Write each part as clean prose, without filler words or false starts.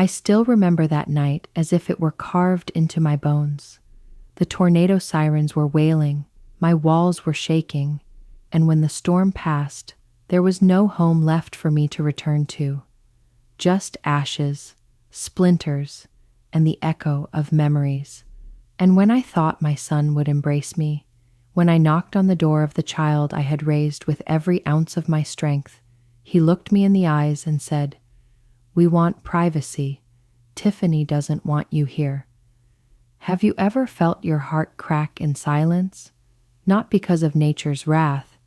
I still remember that night as if it were carved into my bones. The tornado sirens were wailing, my walls were shaking, and when the storm passed, there was no home left for me to return to. Just ashes, splinters, and the echo of memories. And when I thought my son would embrace me, when I knocked on the door of the child I had raised with every ounce of my strength, he looked me in the eyes and said, "We want privacy. Tiffany doesn't want you here." Have you ever felt your heart crack in silence? Not because of nature's wrath,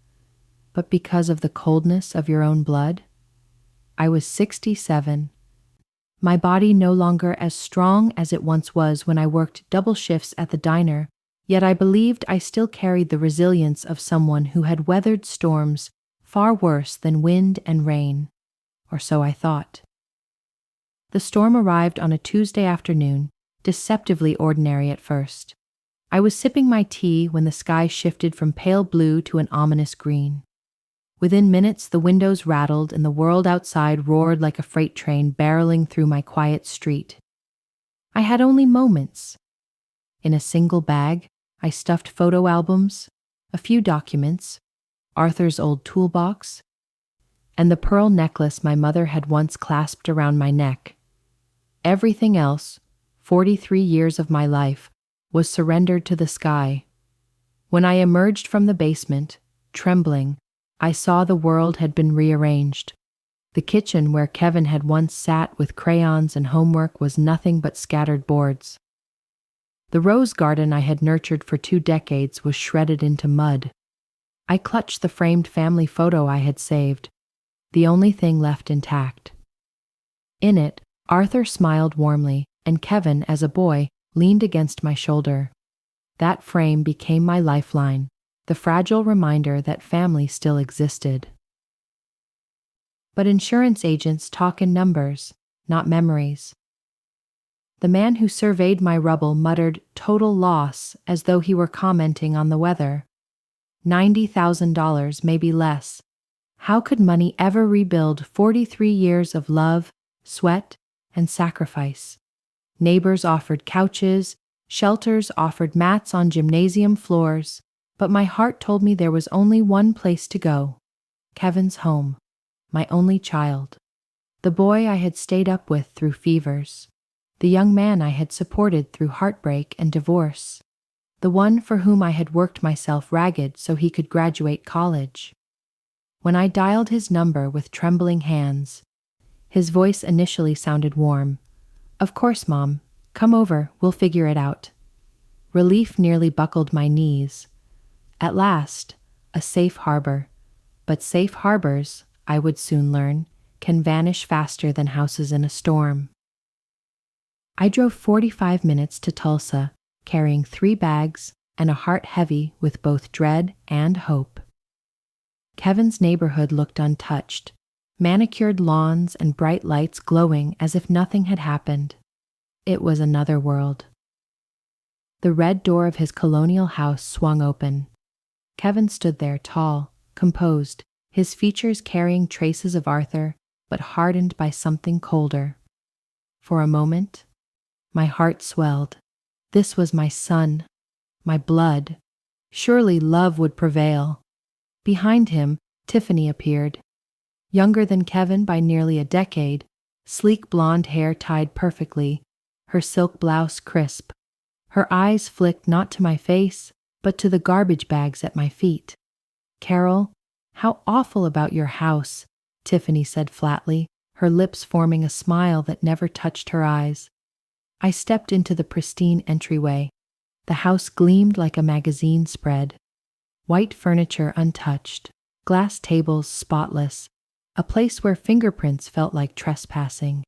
but because of the coldness of your own blood? I was 67. My body no longer as strong as it once was when I worked double shifts at the diner, yet I believed I still carried the resilience of someone who had weathered storms far worse than wind and rain, or so I thought. The storm arrived on a Tuesday afternoon, deceptively ordinary at first. I was sipping my tea when the sky shifted from pale blue to an ominous green. Within minutes, the windows rattled and the world outside roared like a freight train barreling through my quiet street. I had only moments. In a single bag, I stuffed photo albums, a few documents, Arthur's old toolbox, and the pearl necklace my mother had once clasped around my neck. Everything else, 43 years of my life, was surrendered to the sky. When I emerged from the basement, trembling, I saw the world had been rearranged. The kitchen where Kevin had once sat with crayons and homework was nothing but scattered boards. The rose garden I had nurtured for 2 decades was shredded into mud. I clutched the framed family photo I had saved, the only thing left intact. In it, Arthur smiled warmly, and Kevin, as a boy, leaned against my shoulder. That frame became my lifeline, the fragile reminder that family still existed. But insurance agents talk in numbers, not memories. The man who surveyed my rubble muttered total loss as though he were commenting on the weather. $90,000, maybe less. How could money ever rebuild 43 years of love, sweat, and sacrifice? Neighbors offered couches, shelters offered mats on gymnasium floors, but my heart told me there was only one place to go: Kevin's home, my only child, the boy I had stayed up with through fevers, the young man I had supported through heartbreak and divorce, the one for whom I had worked myself ragged so he could graduate college. When I dialed his number with trembling hands, his voice initially sounded warm. "Of course, Mom. Come over, we'll figure it out." Relief nearly buckled my knees. At last, a safe harbor. But safe harbors, I would soon learn, can vanish faster than houses in a storm. I drove 45 minutes to Tulsa, carrying 3 bags and a heart heavy with both dread and hope. Kevin's neighborhood looked untouched, manicured lawns and bright lights glowing as if nothing had happened. It was another world. The red door of his colonial house swung open. Kevin stood there, tall, composed, his features carrying traces of Arthur, but hardened by something colder. For a moment, my heart swelled. This was my son, my blood. Surely love would prevail. Behind him, Tiffany appeared. Younger than Kevin by nearly a decade, sleek blonde hair tied perfectly, her silk blouse crisp. Her eyes flicked not to my face, but to the garbage bags at my feet. "Carol, how awful about your house," Tiffany said flatly, her lips forming a smile that never touched her eyes. I stepped into the pristine entryway. The house gleamed like a magazine spread. White furniture untouched, glass tables spotless, a place where fingerprints felt like trespassing.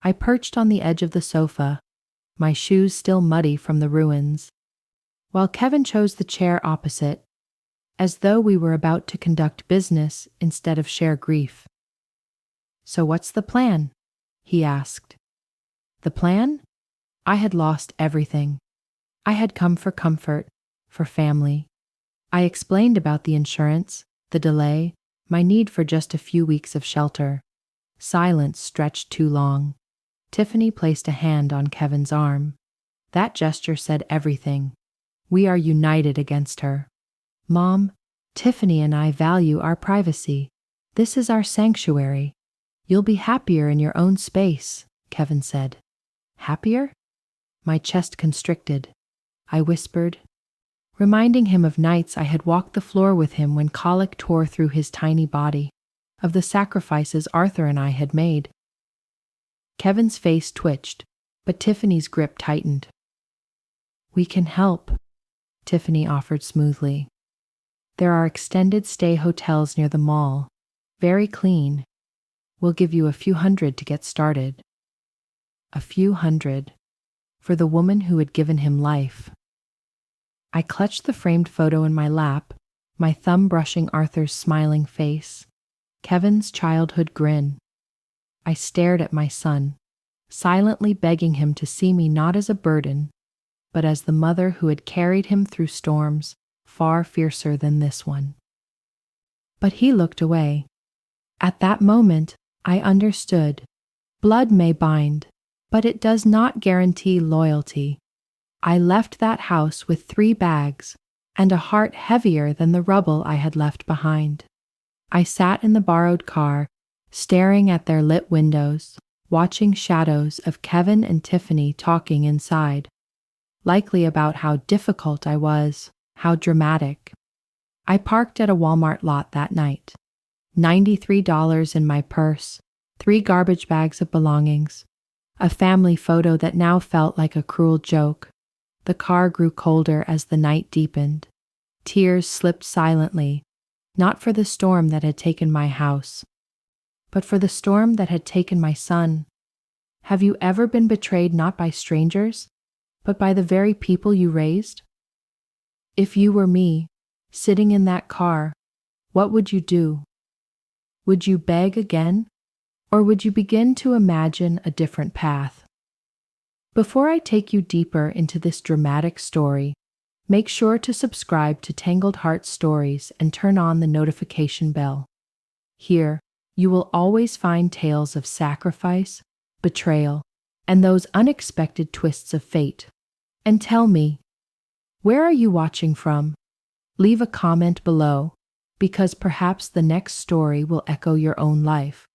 I perched on the edge of the sofa, my shoes still muddy from the ruins, while Kevin chose the chair opposite, as though we were about to conduct business instead of share grief. "So what's the plan?" he asked. The plan? I had lost everything. I had come for comfort, for family. I explained about the insurance, the delay, my need for just a few weeks of shelter. Silence stretched too long. Tiffany placed a hand on Kevin's arm. That gesture said everything. We are united against her. Mom, Tiffany and I value our privacy. This is our sanctuary. You'll be happier in your own space, Kevin said. Happier? My chest constricted. I whispered, reminding him of nights I had walked the floor with him when colic tore through his tiny body, of the sacrifices Arthur and I had made. Kevin's face twitched, but Tiffany's grip tightened. We can help, Tiffany offered smoothly. There are extended stay hotels near the mall, very clean. We'll give you a few hundred to get started. A few hundred, for the woman who had given him life. I clutched the framed photo in my lap, my thumb brushing Arthur's smiling face, Kevin's childhood grin. I stared at my son, silently begging him to see me not as a burden, but as the mother who had carried him through storms far fiercer than this one. But he looked away. At that moment, I understood. Blood may bind, but it does not guarantee loyalty. I left that house with 3 bags and a heart heavier than the rubble I had left behind. I sat in the borrowed car, staring at their lit windows, watching shadows of Kevin and Tiffany talking inside, likely about how difficult I was, how dramatic. I parked at a Walmart lot that night. $93 in my purse, 3 garbage bags of belongings, a family photo that now felt like a cruel joke. The car grew colder as the night deepened. Tears slipped silently, not for the storm that had taken my house, but for the storm that had taken my son. Have you ever been betrayed not by strangers, but by the very people you raised? If you were me, sitting in that car, what would you do? Would you beg again, or would you begin to imagine a different path? Before I take you deeper into this dramatic story, make sure to subscribe to Tangled Heart Stories and turn on the notification bell. Here, you will always find tales of sacrifice, betrayal, and those unexpected twists of fate. And tell me, where are you watching from? Leave a comment below, because perhaps the next story will echo your own life.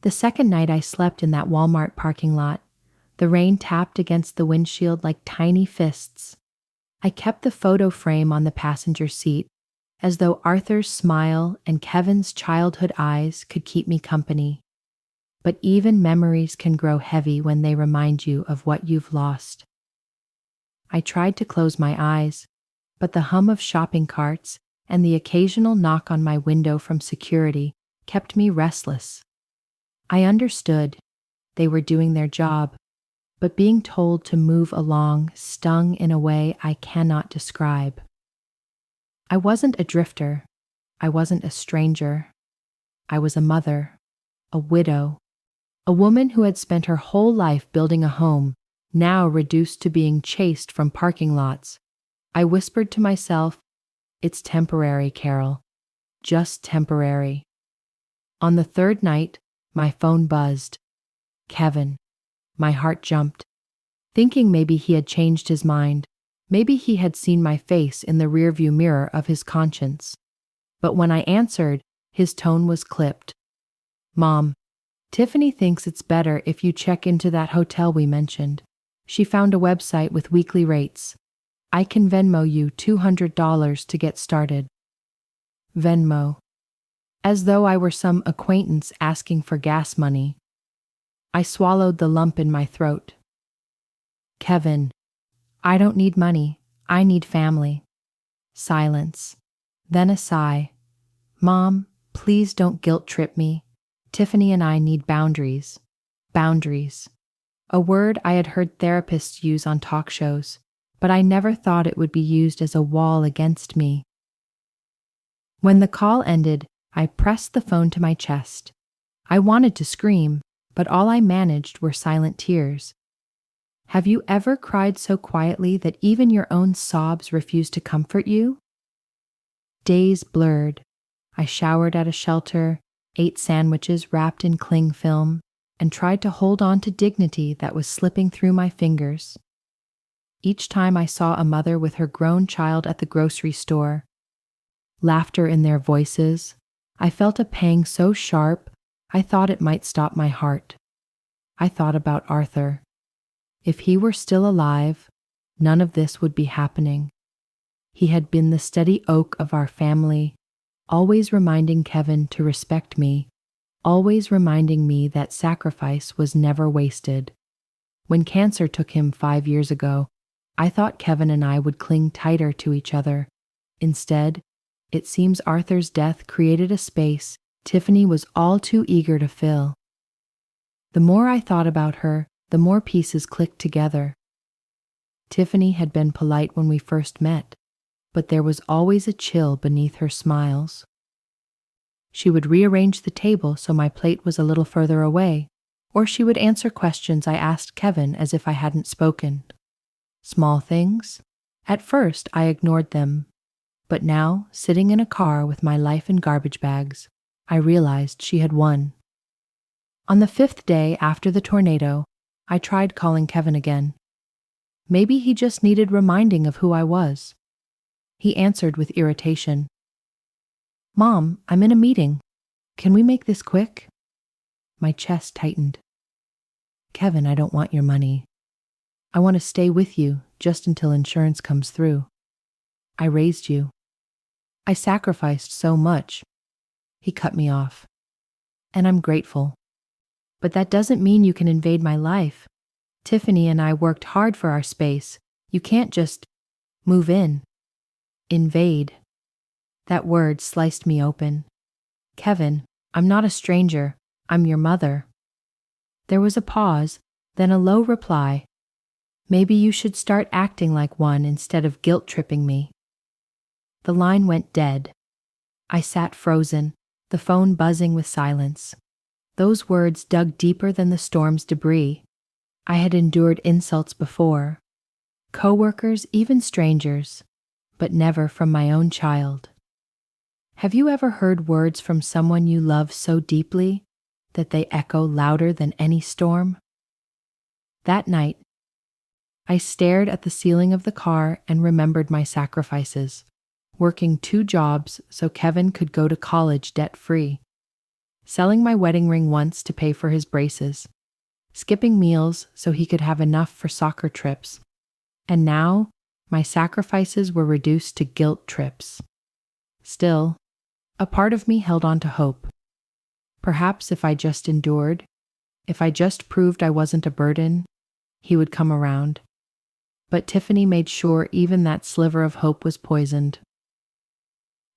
The second night I slept in that Walmart parking lot, the rain tapped against the windshield like tiny fists. I kept the photo frame on the passenger seat, as though Arthur's smile and Kevin's childhood eyes could keep me company. But even memories can grow heavy when they remind you of what you've lost. I tried to close my eyes, but the hum of shopping carts and the occasional knock on my window from security kept me restless. I understood. They were doing their job, but being told to move along stung in a way I cannot describe. I wasn't a drifter. I wasn't a stranger. I was a mother, a widow, a woman who had spent her whole life building a home, now reduced to being chased from parking lots. I whispered to myself, "It's temporary, Carol. Just temporary." On the third night, my phone buzzed. Kevin. My heart jumped, thinking maybe he had changed his mind. Maybe he had seen my face in the rearview mirror of his conscience. But when I answered, his tone was clipped. "Mom, Tiffany thinks it's better if you check into that hotel we mentioned. She found a website with weekly rates. I can Venmo you $200 to get started." Venmo. As though I were some acquaintance asking for gas money. I swallowed the lump in my throat. "Kevin, I don't need money. I need family." Silence. Then a sigh. "Mom, please don't guilt trip me. Tiffany and I need boundaries." Boundaries. A word I had heard therapists use on talk shows, but I never thought it would be used as a wall against me. When the call ended, I pressed the phone to my chest. I wanted to scream, but all I managed were silent tears. Have you ever cried so quietly that even your own sobs refused to comfort you? Days blurred. I showered at a shelter, ate sandwiches wrapped in cling film, and tried to hold on to dignity that was slipping through my fingers. Each time I saw a mother with her grown child at the grocery store, laughter in their voices, I felt a pang so sharp I thought it might stop my heart. I thought about Arthur. If he were still alive, none of this would be happening. He had been the steady oak of our family, always reminding Kevin to respect me, always reminding me that sacrifice was never wasted. When cancer took him 5 years ago, I thought Kevin and I would cling tighter to each other. Instead, it seems Arthur's death created a space Tiffany was all too eager to fill. The more I thought about her, the more pieces clicked together. Tiffany had been polite when we first met, but there was always a chill beneath her smiles. She would rearrange the table so my plate was a little further away, or she would answer questions I asked Kevin as if I hadn't spoken. Small things? At first, I ignored them, but now, sitting in a car with my life in garbage bags, I realized she had won. On the 5th day after the tornado, I tried calling Kevin again. Maybe he just needed reminding of who I was. He answered with irritation. "Mom, I'm in a meeting. Can we make this quick?" My chest tightened. "Kevin, I don't want your money. I want to stay with you just until insurance comes through. I raised you. I sacrificed so much." He cut me off. "And I'm grateful. But that doesn't mean you can invade my life. Tiffany and I worked hard for our space. You can't just move in." Invade. That word sliced me open. "Kevin, I'm not a stranger. I'm your mother." There was a pause, then a low reply. "Maybe you should start acting like one instead of guilt-tripping me." The line went dead. I sat frozen, the phone buzzing with silence. Those words dug deeper than the storm's debris. I had endured insults before, coworkers, even strangers, but never from my own child. Have you ever heard words from someone you love so deeply that they echo louder than any storm? That night, I stared at the ceiling of the car and remembered my sacrifices, working 2 jobs so Kevin could go to college debt-free, selling my wedding ring once to pay for his braces, skipping meals so he could have enough for soccer trips, and now my sacrifices were reduced to guilt trips. Still, a part of me held on to hope. Perhaps if I just endured, if I just proved I wasn't a burden, he would come around. But Tiffany made sure even that sliver of hope was poisoned.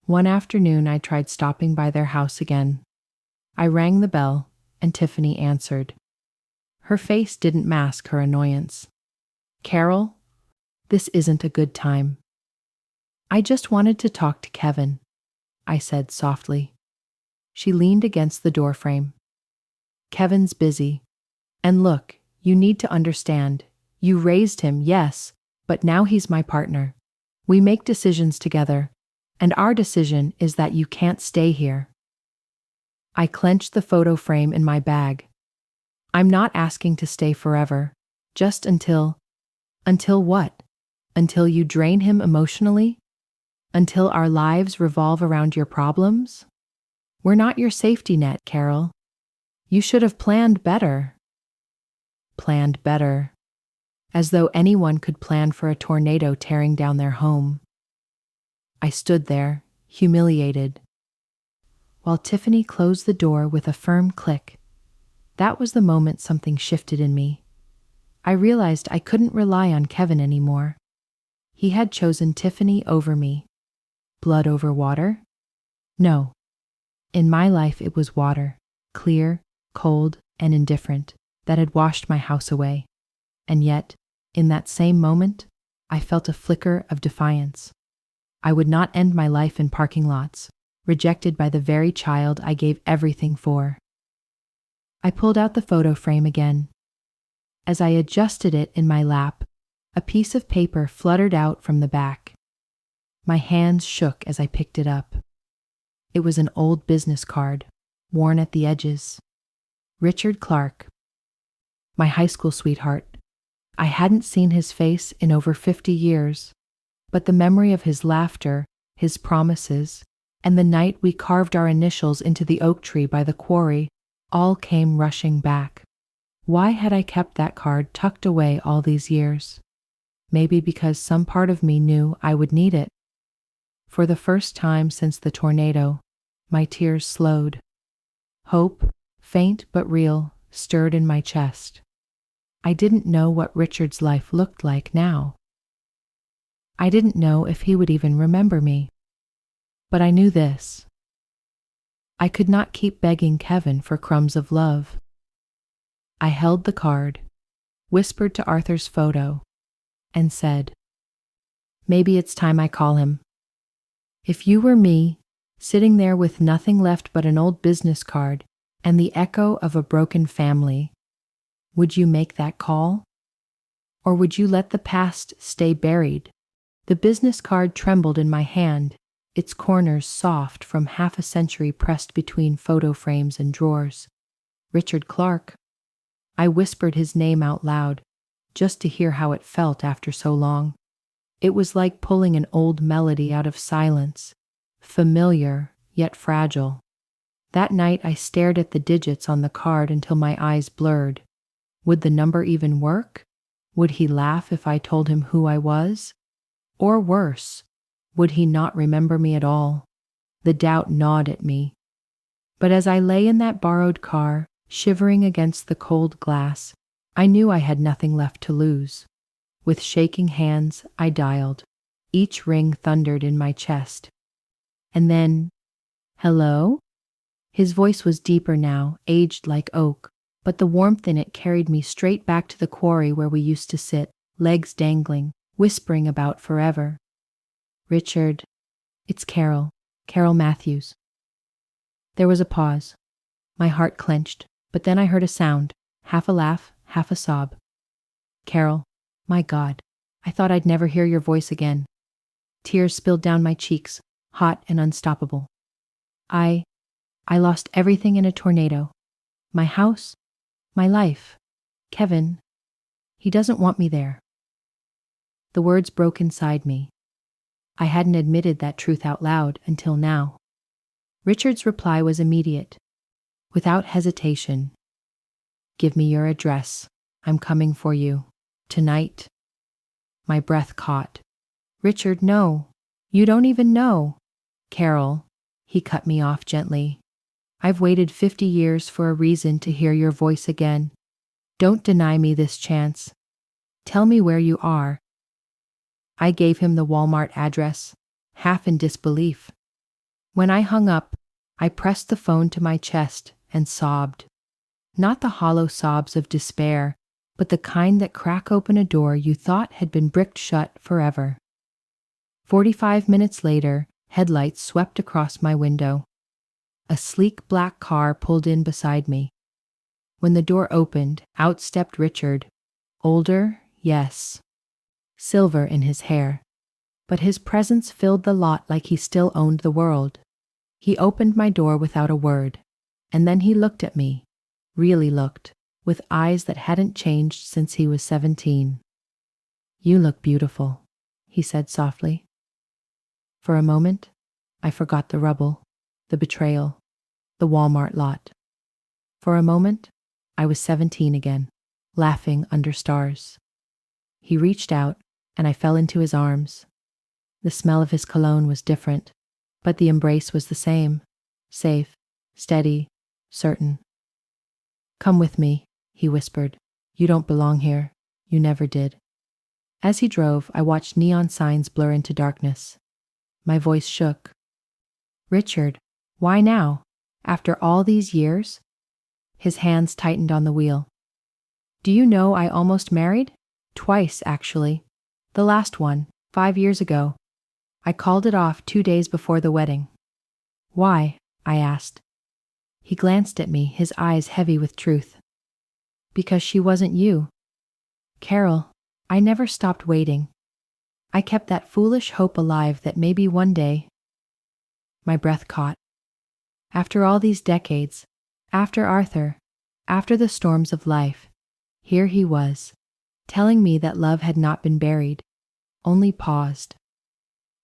One afternoon, I tried stopping by their house again. I rang the bell, and Tiffany answered. Her face didn't mask her annoyance. "Carol, this isn't a good time." "I just wanted to talk to Kevin," I said softly. She leaned against the doorframe. "Kevin's busy. And look, you need to understand. You raised him, yes, but now he's my partner. We make decisions together, and our decision is that you can't stay here." I clenched the photo frame in my bag. "I'm not asking to stay forever, just until what? Until you drain him emotionally? Until our lives revolve around your problems? We're not your safety net, Carol. You should have planned better." Planned better. As though anyone could plan for a tornado tearing down their home. I stood there, humiliated, while Tiffany closed the door with a firm click. That was the moment something shifted in me. I realized I couldn't rely on Kevin anymore. He had chosen Tiffany over me. Blood over water? No. In my life it was water, clear, cold, and indifferent, that had washed my house away. And yet, in that same moment, I felt a flicker of defiance. I would not end my life in parking lots, rejected by the very child I gave everything for. I pulled out the photo frame again. As I adjusted it in my lap, a piece of paper fluttered out from the back. My hands shook as I picked it up. It was an old business card, worn at the edges. "Richard Clark, my high school sweetheart. I hadn't seen his face in over 50 years, but the memory of his laughter, his promises, and the night we carved our initials into the oak tree by the quarry all came rushing back. Why had I kept that card tucked away all these years? Maybe because some part of me knew I would need it. For the first time since the tornado, my tears slowed. Hope, faint but real, stirred in my chest. I didn't know what Richard's life looked like now. I didn't know if he would even remember me. But I knew this. I could not keep begging Kevin for crumbs of love. I held the card, whispered to Arthur's photo, and said, "Maybe it's time I call him." If you were me, sitting there with nothing left but an old business card and the echo of a broken family, would you make that call? Or would you let the past stay buried? The business card trembled in my hand, its corners soft from half a century pressed between photo frames and drawers. Richard Clark. I whispered his name out loud, just to hear how it felt after so long. It was like pulling an old melody out of silence, familiar yet fragile. That night I stared at the digits on the card until my eyes blurred. Would the number even work? Would he laugh if I told him who I was? Or worse, would he not remember me at all? The doubt gnawed at me. But as I lay in that borrowed car, shivering against the cold glass, I knew I had nothing left to lose. With shaking hands, I dialed. Each ring thundered in my chest. And then, "Hello?" His voice was deeper now, aged like oak, but the warmth in it carried me straight back to the quarry where we used to sit, legs dangling, whispering about forever. "Richard, it's Carol Matthews." There was a pause. My heart clenched, but then I heard a sound, half a laugh, half a sob. "Carol, my God, I thought I'd never hear your voice again." Tears spilled down my cheeks, hot and unstoppable. I lost everything in a tornado. My house, my life. Kevin, he doesn't want me there. The words broke inside me. I hadn't admitted that truth out loud until now. Richard's reply was immediate. Without hesitation, "Give me your address. I'm coming for you. Tonight." My breath caught. "Richard, no. You don't even know." "Carol," he cut me off gently. "I've waited 50 years for a reason to hear your voice again. Don't deny me this chance. Tell me where you are." I gave him the Walmart address, half in disbelief. When I hung up, I pressed the phone to my chest and sobbed. Not the hollow sobs of despair, but the kind that crack open a door you thought had been bricked shut forever. 45 minutes later, headlights swept across my window. A sleek black car pulled in beside me. When the door opened, out stepped Richard. Older, yes. Silver in his hair. But his presence filled the lot like he still owned the world. He opened my door without a word, and then he looked at me, really looked, with eyes that hadn't changed since he was 17. "You look beautiful," he said softly. For a moment, I forgot the rubble, the betrayal, the Walmart lot. For a moment, I was 17 again, laughing under stars. He reached out, and I fell into his arms. The smell of his cologne was different, but the embrace was the same, safe, steady, certain. "Come with me," he whispered. "You don't belong here. You never did." As he drove, I watched neon signs blur into darkness. My voice shook. "Richard, why now? After all these years?" His hands tightened on the wheel. "Do you know I almost married? Twice, actually. The last one, 5 years ago. I called it off 2 days before the wedding." "Why?" I asked. He glanced at me, his eyes heavy with truth. "Because she wasn't you. Carol, I never stopped waiting. I kept that foolish hope alive that maybe one day—" My breath caught. After all these decades, after Arthur, after the storms of life, Here he was, telling me that love had not been buried, only paused.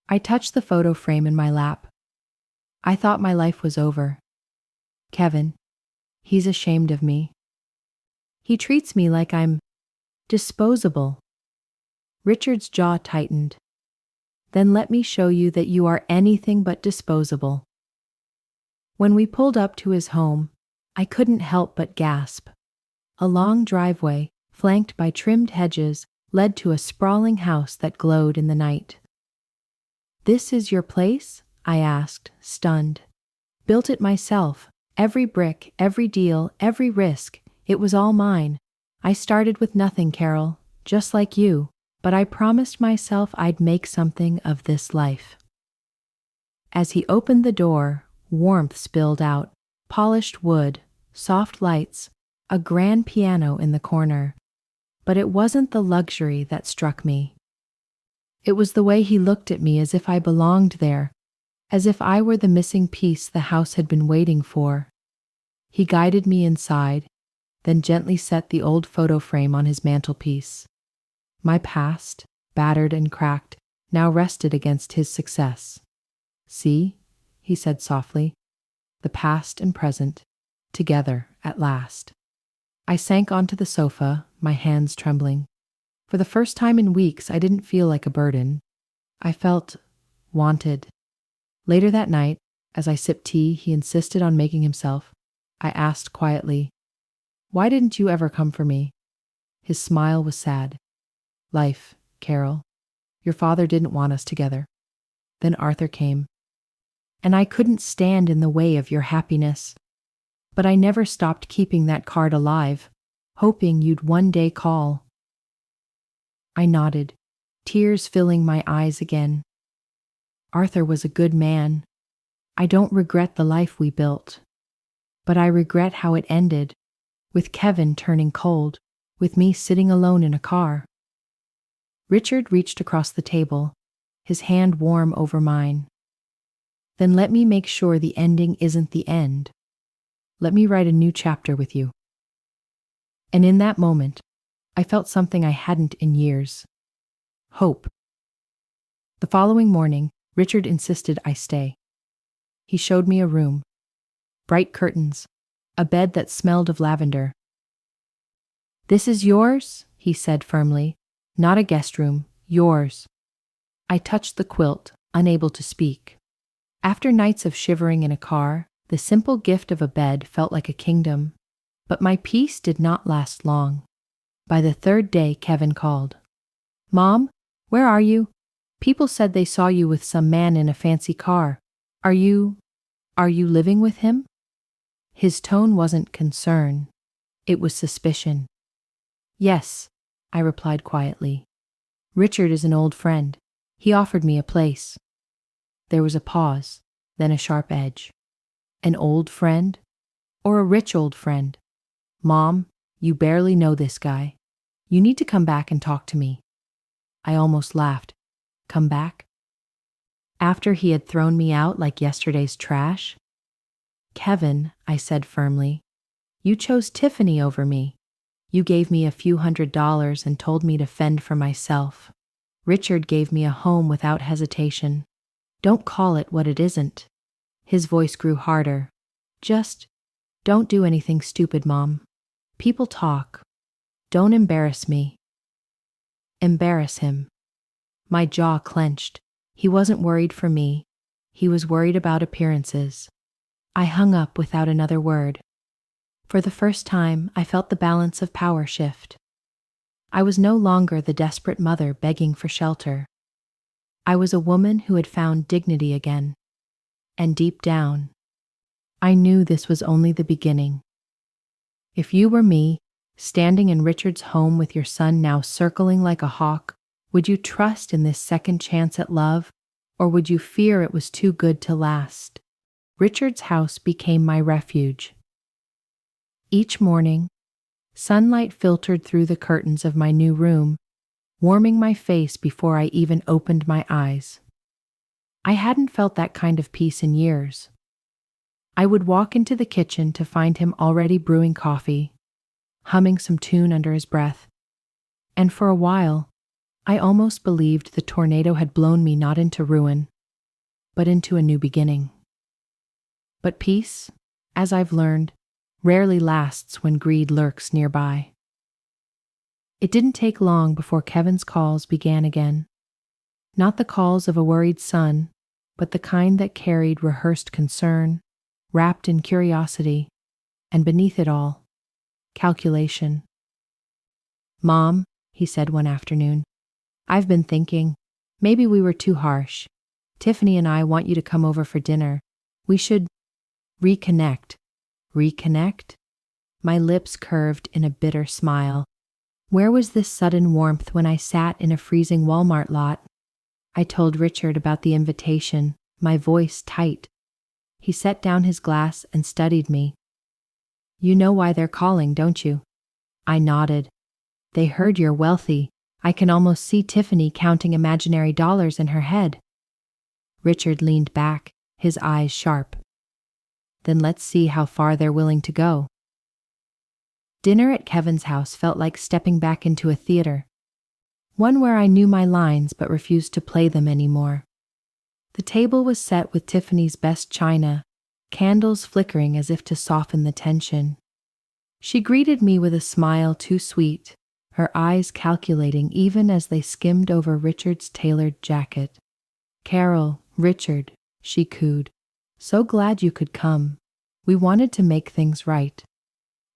I touched the photo frame in my lap. I thought my life was over. Kevin, he's ashamed of me. He treats me like I'm disposable. Richard's jaw tightened. Then let me show you that you are anything but disposable. When we pulled up to his home, I couldn't help but gasp. A long driveway, flanked by trimmed hedges, led to a sprawling house that glowed in the night. "This is your place?" I asked, stunned. "Built it myself. Every brick, every deal, every risk. It was all mine. I started with nothing, Carol, just like you, but I promised myself I'd make something of this life." As he opened the door, warmth spilled out, polished wood, soft lights, a grand piano in the corner. But it wasn't the luxury that struck me. It was the way he looked at me as if I belonged there, as if I were the missing piece the house had been waiting for. He guided me inside, then gently set the old photo frame on his mantelpiece. My past, battered and cracked, now rested against his success. "See," he said softly, "the past and present, together at last." I sank onto the sofa, my hands trembling. For the first time in weeks, I didn't feel like a burden. I felt wanted. Later that night, as I sipped tea he insisted on making himself, I asked quietly, "Why didn't you ever come for me?" His smile was sad. "Life, Carol. Your father didn't want us together. Then Arthur came. And I couldn't stand in the way of your happiness. But I never stopped keeping that card alive, hoping you'd one day call." I nodded, tears filling my eyes again. Arthur was a good man. I don't regret the life we built. But I regret how it ended, with Kevin turning cold, with me sitting alone in a car. Richard reached across the table, his hand warm over mine. "Then let me make sure the ending isn't the end. Let me write a new chapter with you." And in that moment, I felt something I hadn't in years. Hope. The following morning, Richard insisted I stay. He showed me a room. Bright curtains, a bed that smelled of lavender. "This is yours," he said firmly. "Not a guest room, yours." I touched the quilt, unable to speak. After nights of shivering in a car, the simple gift of a bed felt like a kingdom. But my peace did not last long. By the third day, Kevin called. "Mom, where are you? People said they saw you with some man in a fancy car. Are you living with him?" His tone wasn't concern. It was suspicion. "Yes," I replied quietly. "Richard is an old friend. He offered me a place." There was a pause, then a sharp edge. An old friend? Or a rich old friend? "Mom, you barely know this guy. You need to come back and talk to me." I almost laughed. Come back? After he had thrown me out like yesterday's trash? "Kevin," I said firmly, "you chose Tiffany over me. You gave me a few $100s and told me to fend for myself. Richard gave me a home without hesitation. Don't call it what it isn't." His voice grew harder. "Just don't do anything stupid, Mom. People talk. Don't embarrass me." Embarrass him. My jaw clenched. He wasn't worried for me. He was worried about appearances. I hung up without another word. For the first time, I felt the balance of power shift. I was no longer the desperate mother begging for shelter. I was a woman who had found dignity again. And deep down, I knew this was only the beginning. If you were me, standing in Richard's home with your son now circling like a hawk, would you trust in this second chance at love, or would you fear it was too good to last? Richard's house became my refuge. Each morning, sunlight filtered through the curtains of my new room, warming my face before I even opened my eyes. I hadn't felt that kind of peace in years. I would walk into the kitchen to find him already brewing coffee, humming some tune under his breath. And for a while, I almost believed the tornado had blown me not into ruin, but into a new beginning. But peace, as I've learned, rarely lasts when greed lurks nearby. It didn't take long before Kevin's calls began again. Not the calls of a worried son, but the kind that carried rehearsed concern, wrapped in curiosity, and beneath it all, calculation. "Mom," he said one afternoon, "I've been thinking, maybe we were too harsh. Tiffany and I want you to come over for dinner. We should reconnect." Reconnect? My lips curved in a bitter smile. Where was this sudden warmth when I sat in a freezing Walmart lot? I told Richard about the invitation, my voice tight. He set down his glass and studied me. "You know why they're calling, don't you?" I nodded. "They heard you're wealthy. I can almost see Tiffany counting imaginary dollars in her head." Richard leaned back, his eyes sharp. "Then let's see how far they're willing to go." Dinner at Kevin's house felt like stepping back into a theater, one where I knew my lines but refused to play them anymore. The table was set with Tiffany's best china, candles flickering as if to soften the tension. She greeted me with a smile too sweet, her eyes calculating even as they skimmed over Richard's tailored jacket. "Carol, Richard," she cooed, "so glad you could come. We wanted to make things right."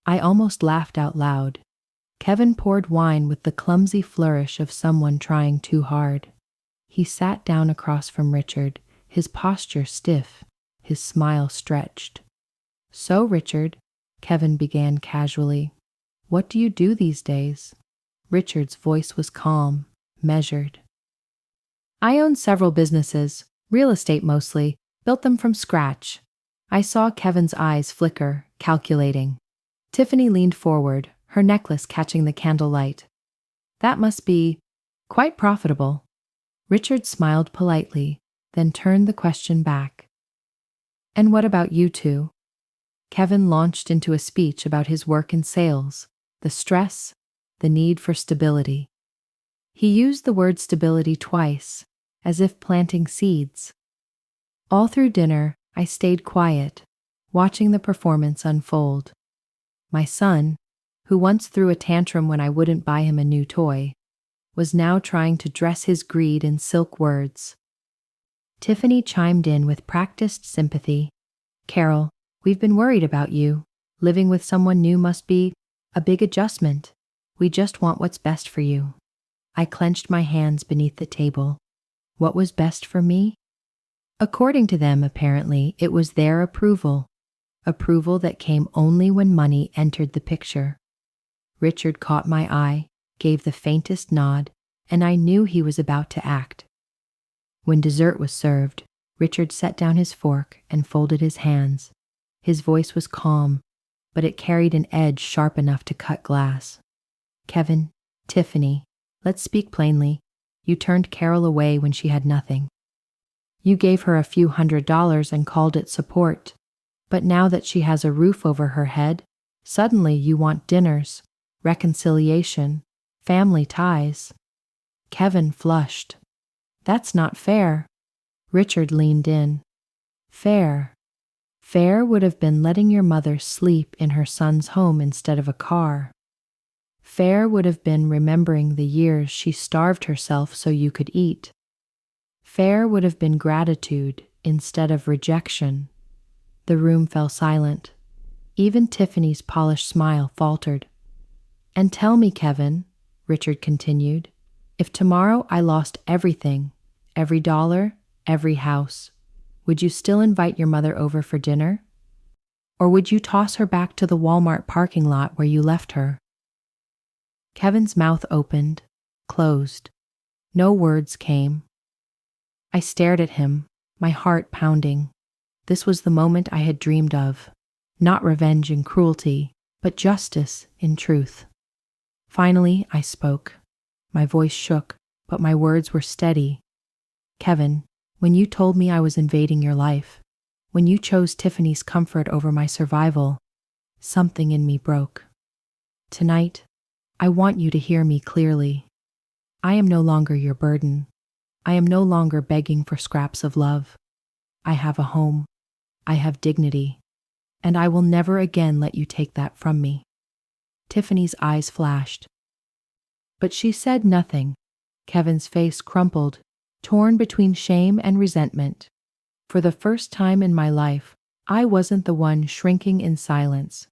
I almost laughed out loud. Kevin poured wine with the clumsy flourish of someone trying too hard. He sat down across from Richard, his posture stiff, his smile stretched. "So, Richard," Kevin began casually, "what do you do these days?" Richard's voice was calm, measured. "I own several businesses, real estate mostly, built them from scratch." I saw Kevin's eyes flicker, calculating. Tiffany leaned forward, her necklace catching the candlelight. "That must be quite profitable." Richard smiled politely, then turned the question back. "And what about you two?" Kevin launched into a speech about his work in sales, the stress, the need for stability. He used the word stability twice, as if planting seeds. All through dinner, I stayed quiet, watching the performance unfold. My son, who once threw a tantrum when I wouldn't buy him a new toy, was now trying to dress his greed in silk words. Tiffany chimed in with practiced sympathy. "Carol, we've been worried about you. Living with someone new must be a big adjustment. We just want what's best for you." I clenched my hands beneath the table. What was best for me? According to them, apparently, it was their approval. Approval that came only when money entered the picture. Richard caught my eye, gave the faintest nod, and I knew he was about to act. When dessert was served, Richard set down his fork and folded his hands. His voice was calm, but it carried an edge sharp enough to cut glass. "Kevin, Tiffany, let's speak plainly. You turned Carol away when she had nothing. You gave her a few $100s and called it support. But now that she has a roof over her head, suddenly you want dinners, reconciliation, family ties." Kevin flushed. "That's not fair." Richard leaned in. "Fair. Fair would have been letting your mother sleep in her son's home instead of a car. Fair would have been remembering the years she starved herself so you could eat. Fair would have been gratitude instead of rejection." The room fell silent. Even Tiffany's polished smile faltered. "And tell me, Kevin," Richard continued, "if tomorrow I lost everything, every dollar, every house, would you still invite your mother over for dinner? Or would you toss her back to the Walmart parking lot where you left her?" Kevin's mouth opened, closed. No words came. I stared at him, my heart pounding. This was the moment I had dreamed of. Not revenge and cruelty, but justice in truth. Finally, I spoke. My voice shook, but my words were steady. "Kevin, when you told me I was invading your life, when you chose Tiffany's comfort over my survival, something in me broke. Tonight, I want you to hear me clearly. I am no longer your burden. I am no longer begging for scraps of love. I have a home. I have dignity. And I will never again let you take that from me." Tiffany's eyes flashed. But she said nothing. Kevin's face crumpled, torn between shame and resentment. For the first time in my life, I wasn't the one shrinking in silence.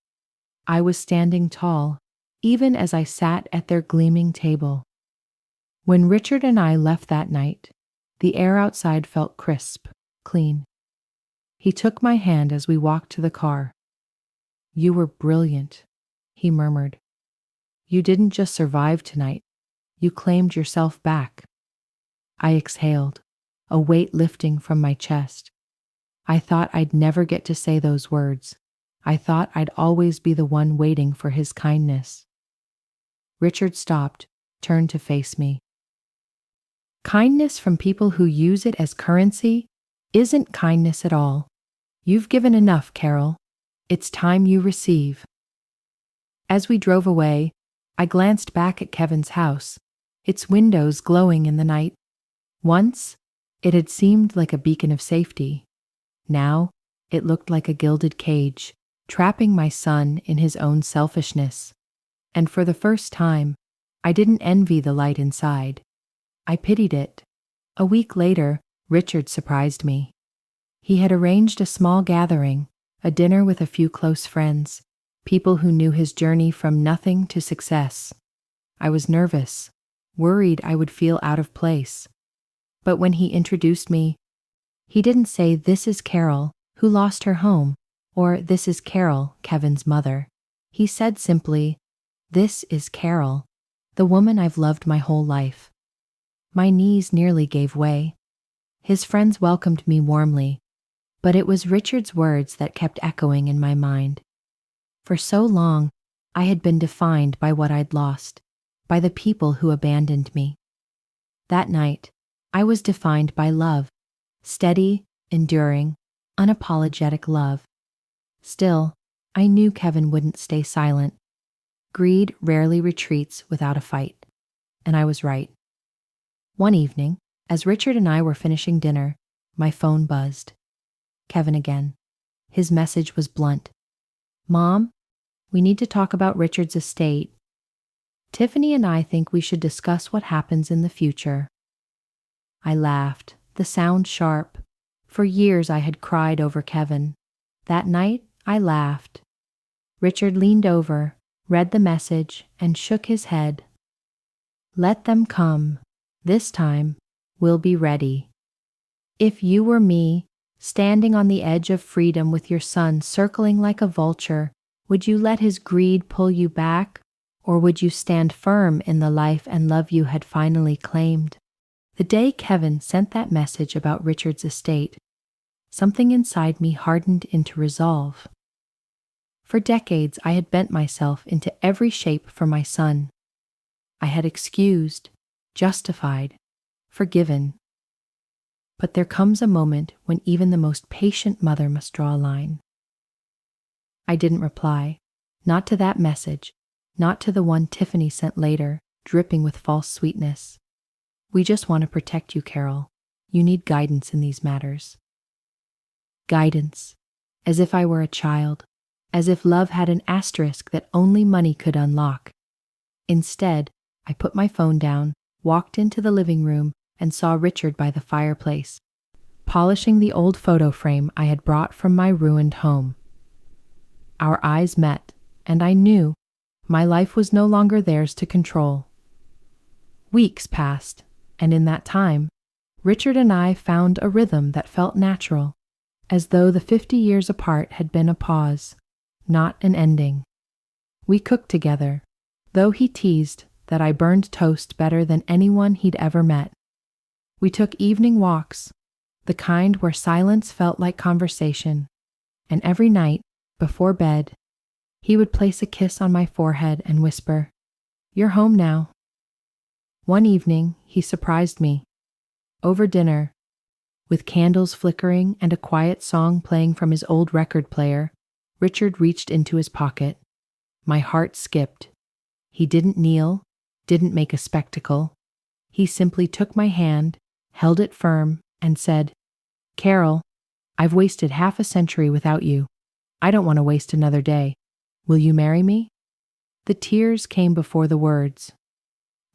I was standing tall, even as I sat at their gleaming table. When Richard and I left that night, the air outside felt crisp, clean. He took my hand as we walked to the car. "You were brilliant," he murmured. "You didn't just survive tonight, you claimed yourself back." I exhaled, a weight lifting from my chest. I thought I'd never get to say those words. I thought I'd always be the one waiting for his kindness. Richard stopped, turned to face me. "Kindness from people who use it as currency isn't kindness at all. You've given enough, Carol. It's time you receive." As we drove away, I glanced back at Kevin's house, its windows glowing in the night. Once, it had seemed like a beacon of safety. Now, it looked like a gilded cage, trapping my son in his own selfishness. And for the first time, I didn't envy the light inside. I pitied it. A week later, Richard surprised me. He had arranged a small gathering, a dinner with a few close friends, people who knew his journey from nothing to success. I was nervous, worried I would feel out of place. But when he introduced me, he didn't say, "This is Carol, who lost her home," or "This is Carol, Kevin's mother." He said simply, "This is Carol, the woman I've loved my whole life." My knees nearly gave way. His friends welcomed me warmly, but it was Richard's words that kept echoing in my mind. For so long, I had been defined by what I'd lost, by the people who abandoned me. That night, I was defined by love, steady, enduring, unapologetic love. Still, I knew Kevin wouldn't stay silent. Greed rarely retreats without a fight, and I was right. One evening, as Richard and I were finishing dinner, my phone buzzed. Kevin again. His message was blunt. "Mom, we need to talk about Richard's estate. Tiffany and I think we should discuss what happens in the future." I laughed, the sound sharp. For years I had cried over Kevin. That night, I laughed. Richard leaned over, read the message, and shook his head. "Let them come. This time, we'll be ready. If you were me, standing on the edge of freedom with your son circling like a vulture, would you let his greed pull you back, or would you stand firm in the life and love you had finally claimed?" The day Kevin sent that message about Richard's estate, something inside me hardened into resolve. For decades, I had bent myself into every shape for my son. I had excused, justified, forgiven. But there comes a moment when even the most patient mother must draw a line. I didn't reply, not to that message, not to the one Tiffany sent later, dripping with false sweetness. "We just want to protect you, Carol. You need guidance in these matters." Guidance, as if I were a child, as if love had an asterisk that only money could unlock. Instead, I put my phone down, walked into the living room, and saw Richard by the fireplace, polishing the old photo frame I had brought from my ruined home. Our eyes met, and I knew my life was no longer theirs to control. Weeks passed, and in that time, Richard and I found a rhythm that felt natural, as though the 50 years apart had been a pause, not an ending. We cooked together, though he teased that I burned toast better than anyone he'd ever met. We took evening walks, the kind where silence felt like conversation, and every night, before bed, he would place a kiss on my forehead and whisper, "You're home now." One evening, he surprised me. Over dinner, with candles flickering and a quiet song playing from his old record player, Richard reached into his pocket. My heart skipped. He didn't kneel, didn't make a spectacle. He simply took my hand, held it firm, and said, "Carol, I've wasted half a century without you. I don't want to waste another day. Will you marry me?" The tears came before the words.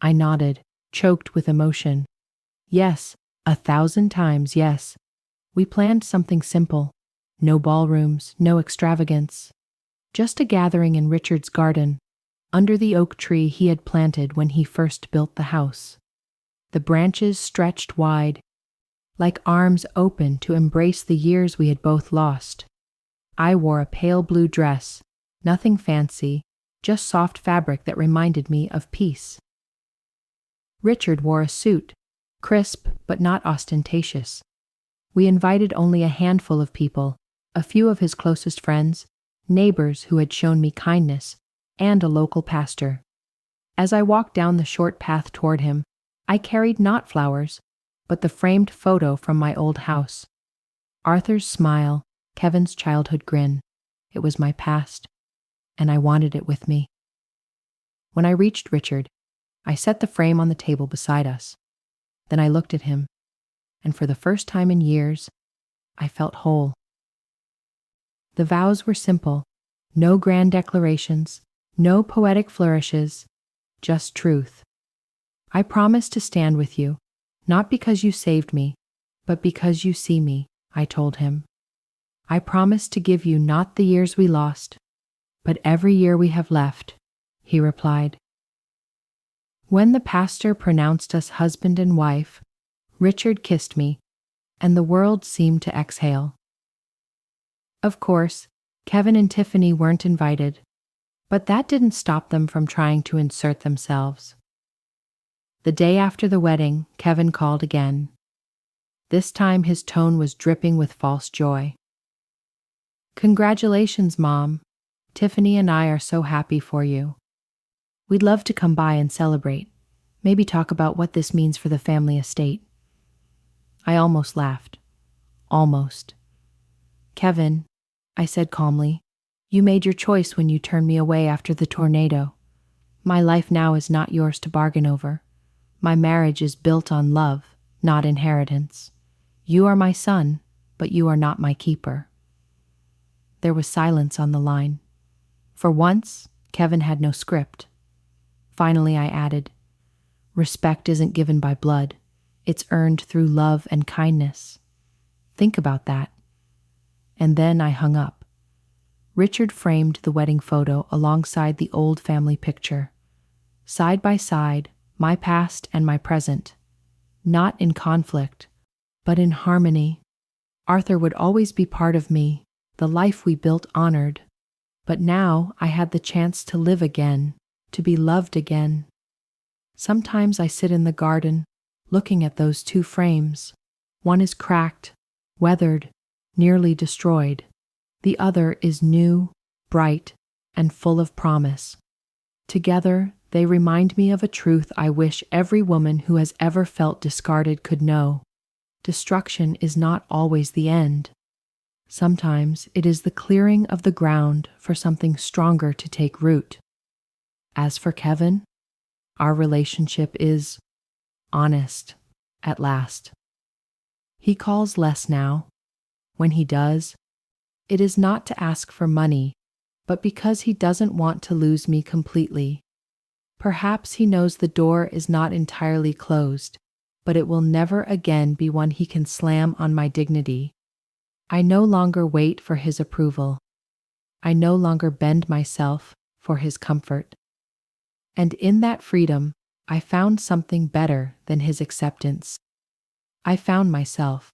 I nodded, choked with emotion. Yes, 1,000 times yes. We planned something simple. No ballrooms, no extravagance. Just a gathering in Richard's garden, under the oak tree he had planted when he first built the house. The branches stretched wide, like arms open to embrace the years we had both lost. I wore a pale blue dress, nothing fancy, just soft fabric that reminded me of peace. Richard wore a suit, crisp but not ostentatious. We invited only a handful of people, a few of his closest friends, neighbors who had shown me kindness, and a local pastor. As I walked down the short path toward him, I carried not flowers, but the framed photo from my old house. Arthur's smile, Kevin's childhood grin. It was my past, and I wanted it with me. When I reached Richard, I set the frame on the table beside us. Then I looked at him, and for the first time in years, I felt whole. The vows were simple, no grand declarations, no poetic flourishes, just truth. I promise to stand with you, not because you saved me, but because you see me, I told him. I promise to give you not the years we lost, but every year we have left, he replied. When the pastor pronounced us husband and wife, Richard kissed me, and the world seemed to exhale. Of course, Kevin and Tiffany weren't invited, but that didn't stop them from trying to insert themselves. The day after the wedding, Kevin called again. This time his tone was dripping with false joy. "Congratulations, Mom. Tiffany and I are so happy for you. We'd love to come by and celebrate, maybe talk about what this means for the family estate." I almost laughed. Almost. "Kevin," I said calmly, "you made your choice when you turned me away after the tornado. My life now is not yours to bargain over. My marriage is built on love, not inheritance. You are my son, but you are not my keeper." There was silence on the line. For once, Kevin had no script. Finally, I added, "Respect isn't given by blood. It's earned through love and kindness. Think about that." And then I hung up. Richard framed the wedding photo alongside the old family picture. Side by side, my past and my present. Not in conflict, but in harmony. Arthur would always be part of me, the life we built honored. But now I had the chance to live again, to be loved again. Sometimes I sit in the garden, looking at those two frames. One is cracked, weathered, nearly destroyed. The other is new, bright, and full of promise. Together, they remind me of a truth I wish every woman who has ever felt discarded could know. Destruction is not always the end. Sometimes it is the clearing of the ground for something stronger to take root. As for Kevin, our relationship is honest, at last. He calls less now. When he does, it is not to ask for money, but because he doesn't want to lose me completely. Perhaps he knows the door is not entirely closed, but it will never again be one he can slam on my dignity. I no longer wait for his approval. I no longer bend myself for his comfort. And in that freedom, I found something better than his acceptance. I found myself.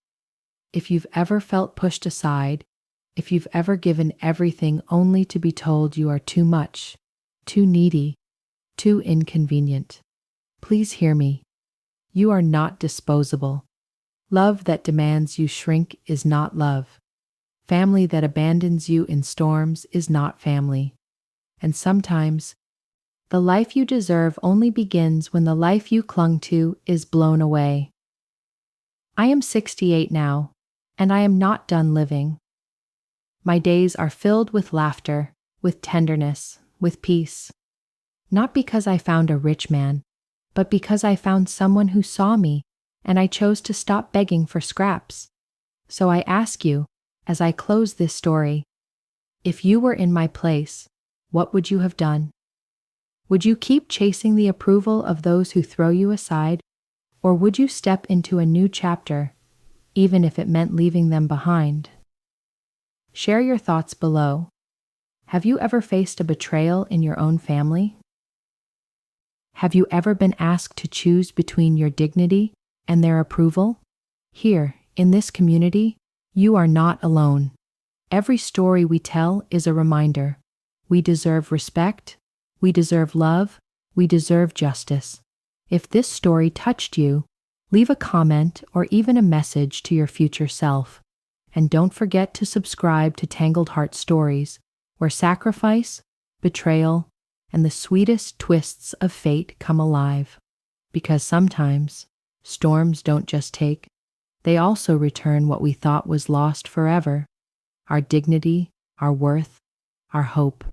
If you've ever felt pushed aside, if you've ever given everything only to be told you are too much, too needy, too inconvenient, please hear me. You are not disposable. Love that demands you shrink is not love. Family that abandons you in storms is not family. And sometimes, the life you deserve only begins when the life you clung to is blown away. I am 68 now, and I am not done living. My days are filled with laughter, with tenderness, with peace. Not because I found a rich man, but because I found someone who saw me and I chose to stop begging for scraps. So I ask you, as I close this story, if you were in my place, what would you have done? Would you keep chasing the approval of those who throw you aside, or would you step into a new chapter, even if it meant leaving them behind? Share your thoughts below. Have you ever faced a betrayal in your own family? Have you ever been asked to choose between your dignity and their approval? Here, in this community, you are not alone. Every story we tell is a reminder. We deserve respect, we deserve love, we deserve justice. If this story touched you, leave a comment or even a message to your future self. And don't forget to subscribe to Tangled Heart Stories, where sacrifice, betrayal, and the sweetest twists of fate come alive. Because sometimes, storms don't just take, they also return what we thought was lost forever: our dignity, our worth, our hope.